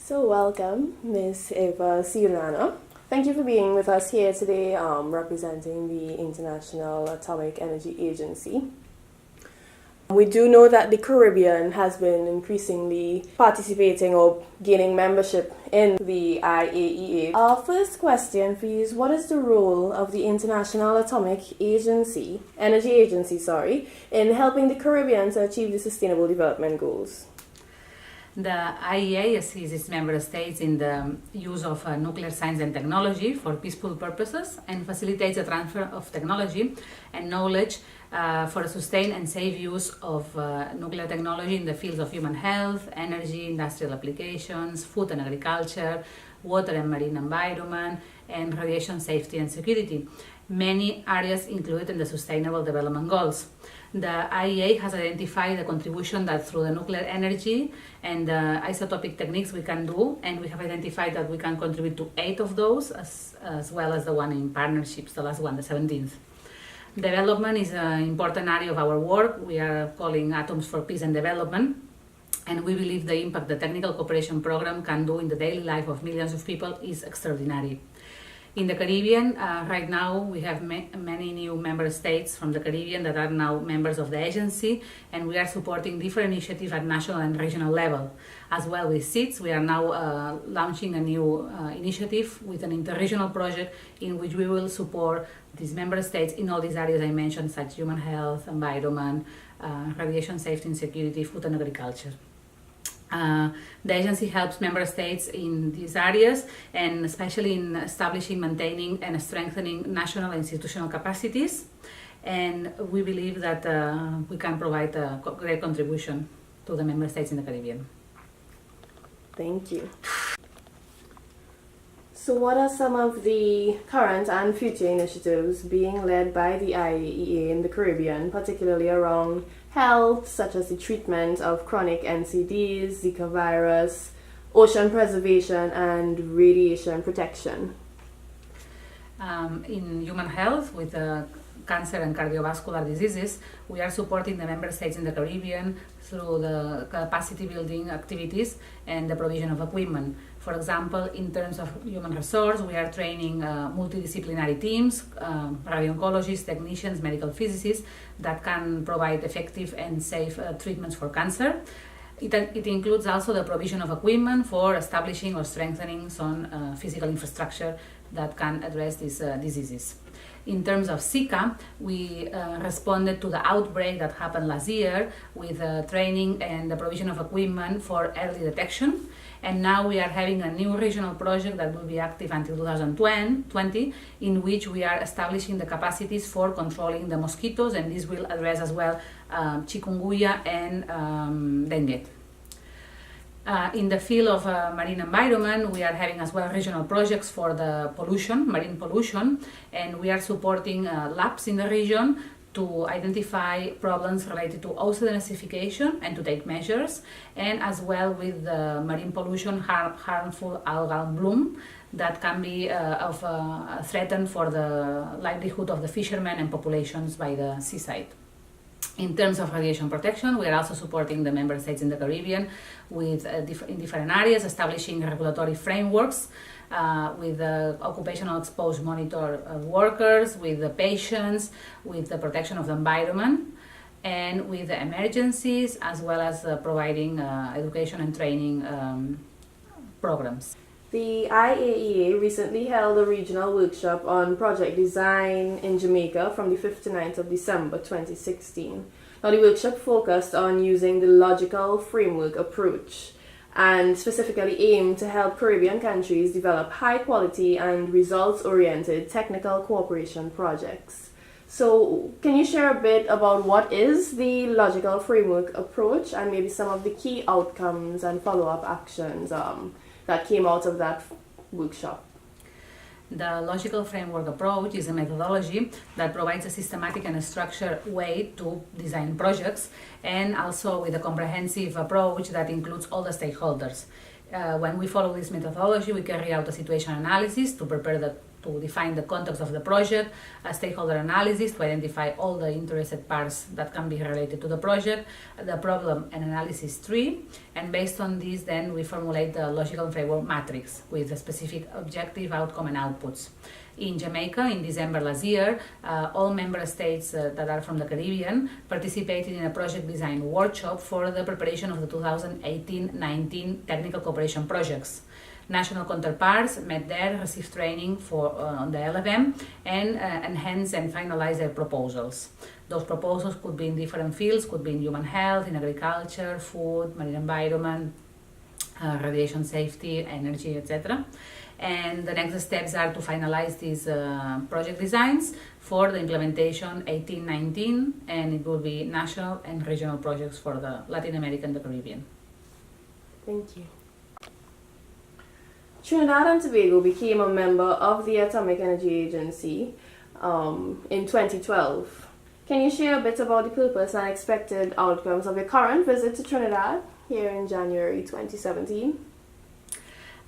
So welcome, Ms. Eva Ciurana. Thank you for being with us here today, representing the International Atomic Energy Agency. We do know that the Caribbean has been increasingly participating or gaining membership in the IAEA. Our first question for you is, what is the role of the International Atomic Energy Agency, in helping the Caribbean to achieve the Sustainable Development Goals? The IAEA assists its member states in the use of nuclear science and technology for peaceful purposes and facilitates the transfer of technology and knowledge for a sustained and safe use of nuclear technology in the fields of human health, energy, industrial applications, food and agriculture, water and marine environment, and radiation safety and security. Many areas included in the Sustainable Development Goals. The IAEA has identified the contribution that through the nuclear energy and the isotopic techniques we can do, and we have identified that we can contribute to 8 of those, as well as the one in partnerships, the last one, the 17th. Development is an important area of our work. We are calling Atoms for Peace and Development, and we believe the impact the Technical Cooperation Program can do in the daily life of millions of people is extraordinary. In the Caribbean, right now we have many new member states from the Caribbean that are now members of the agency, and we are supporting different initiatives at national and regional level. As well with SEEDS, we are now launching a new initiative with an interregional project in which we will support these member states in all these areas I mentioned, such as human health, environment, radiation safety and security, food and agriculture. The agency helps member states in these areas, and especially in establishing, maintaining, and strengthening national and institutional capacities. And we believe that we can provide a great contribution to the member states in the Caribbean. Thank you. So what are some of the current and future initiatives being led by the IAEA in the Caribbean, particularly around health, such as the treatment of chronic NCDs, Zika virus, ocean preservation, and radiation protection? In human health, with cancer and cardiovascular diseases, we are supporting the member states in the Caribbean through the capacity building activities and the provision of equipment. For example, in terms of human resource, we are training multidisciplinary teams, radio-oncologists, technicians, medical physicists that can provide effective and safe treatments for cancer. It includes also the provision of equipment for establishing or strengthening some physical infrastructure that can address these diseases. In terms of Zika, we responded to the outbreak that happened last year with training and the provision of equipment for early detection. And now we are having a new regional project that will be active until 2020, in which we are establishing the capacities for controlling the mosquitoes, and this will address as well chikungunya and dengue. In the field of marine environment, we are having as well regional projects for the pollution, marine pollution, and we are supporting labs in the region to identify problems related to ocean acidification and to take measures, and as well with the marine pollution, harmful algal bloom that can be of a threat for the livelihood of the fishermen and populations by the seaside. In terms of radiation protection, we are also supporting the member states in the Caribbean with in different areas, establishing regulatory frameworks with the occupational exposed monitor workers, with the patients, with the protection of the environment, and with the emergencies, as well as providing education and training programs. The IAEA recently held a regional workshop on project design in Jamaica from the 5th to 9th of December 2016. Now, the workshop focused on using the logical framework approach and specifically aimed to help Caribbean countries develop high-quality and results-oriented technical cooperation projects. So, can you share a bit about what is the logical framework approach and maybe some of the key outcomes and follow-up actions that came out of that workshop? The logical framework approach is a methodology that provides a systematic and a structured way to design projects, and also with a comprehensive approach that includes all the stakeholders. When we follow this methodology, we carry out a situation analysis to to define the context of the project, a stakeholder analysis to identify all the interested parts that can be related to the project, the problem and analysis tree, and based on this then we formulate the logical framework matrix with a specific objective, outcome and outputs. In Jamaica, in December last year, all member states that are from the Caribbean participated in a project design workshop for the preparation of the 2018-19 technical cooperation projects. National counterparts met there, received training on the LFM, and enhanced and finalized their proposals. Those proposals could be in different fields, could be in human health, in agriculture, food, marine environment, radiation safety, energy, etc. And the next steps are to finalize these project designs for the implementation 18-19, and it will be national and regional projects for the Latin America and the Caribbean. Thank you. Trinidad and Tobago became a member of the Atomic Energy Agency in 2012. Can you share a bit about the purpose and expected outcomes of your current visit to Trinidad here in January 2017?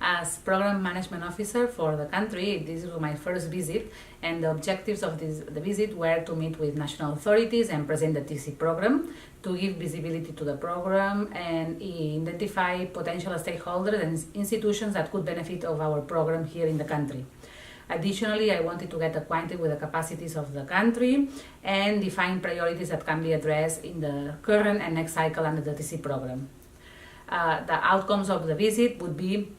As Program Management Officer for the country, this was my first visit, and the objectives of the visit were to meet with national authorities and present the TC program, to give visibility to the program and identify potential stakeholders and institutions that could benefit of our program here in the country. Additionally, I wanted to get acquainted with the capacities of the country and define priorities that can be addressed in the current and next cycle under the TC program. The outcomes of the visit would be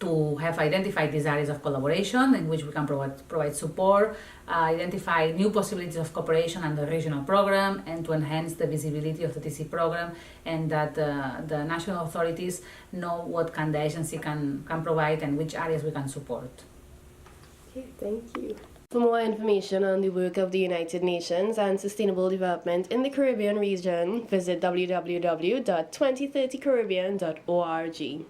to have identified these areas of collaboration in which we can provide support, identify new possibilities of cooperation under the regional program, and to enhance the visibility of the TC program, and that the national authorities know what the agency can provide and which areas we can support. Okay, thank you. For more information on the work of the United Nations and sustainable development in the Caribbean region, visit www.2030caribbean.org.